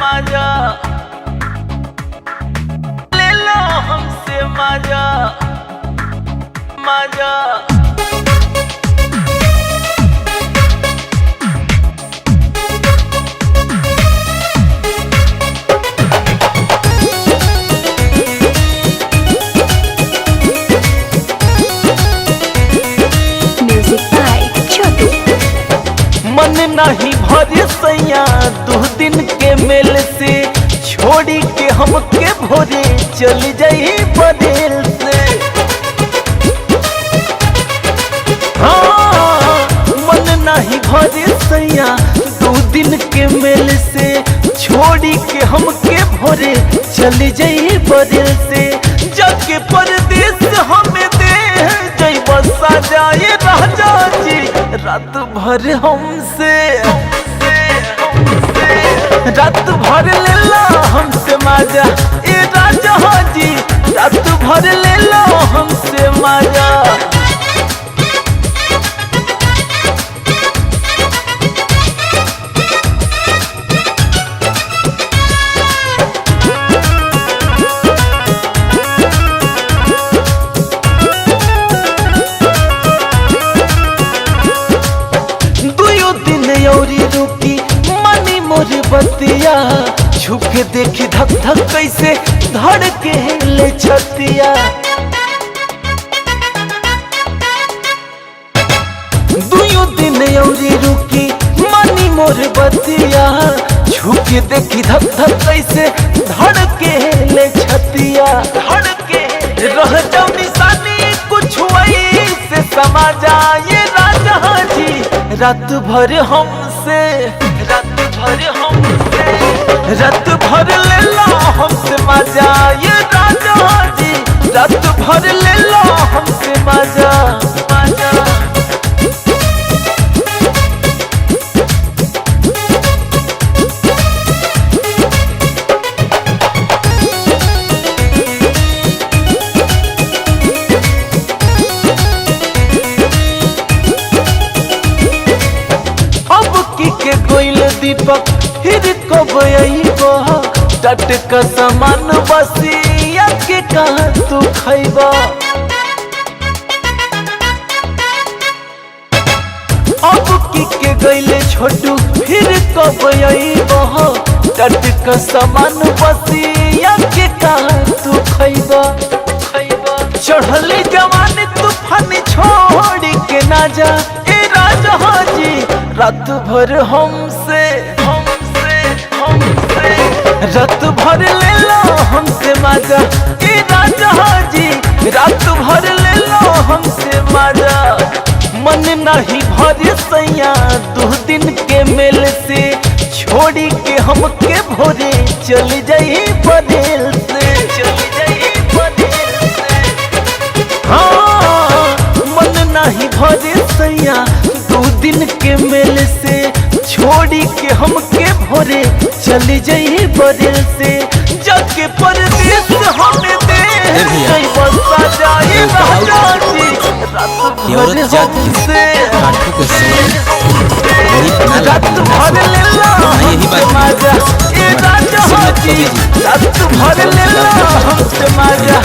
मजा ले लो हमसे मजा मजा। मन नहीं भरे सैया 2 दिन के मेल से, छोड़ी के हमके भोरे चल जाई बदेल से। हाँ मन नहीं भरे सैया 2 दिन के मेल से, छोड़ी के हमके भोरे चल जाई बदेल से। जाके परदेश हमें दे जई बसा जाए राजा जी, रात भर हमसे रात भर ले लो हमसे मजा ए राजा जी, रात भर ले लो हमसे मजा। रुकी मनी मोर बतिया, छुके देखी धक धक कैसे धड़ के ले छतिया। 2 दिन औरी रुकी मनी मोर बतिया, छुके देखी धक धक कैसे धड़ के ले छतिया। धड़ के रह जाओ निशानी कुछ वही से समा जाए राजा जी, रात भर हमसे रात भर ले लो हमसे मजा ये राजा जी, रात भर ले लो हमसे मजा मजा। के गोइल दीपक फिर कब अइबा, डट का सामान बसिया के कहाँ तू खइबा। अब के गइले छोटू फिर कब अइबा, डट का सामान बसिया के कहाँ तू खइबा। चढ़ले जवानी तूफान छोड़ के ना जा ए राजा जी, रात भर हमसे रात भर ले लो हमसे मजा ए राजा जी, रात भर ले लो हमसे मजा। मन नहीं भरे सैया 2 दिन के मेल से, छोड़ी के हमके भोरे चल जाई बदेल से। हाँ मन नहीं भरे सैया 2 दिन के मेल से, छोड़ी के हमके भोरे चली जाई बदेल से। जाके परदेश हमें दे जई बसा जाए राजा जी, रात भर हमसे रात भर ले लो हमसे मजा ए राजा जी, रात भर ले लो हमसे मजा।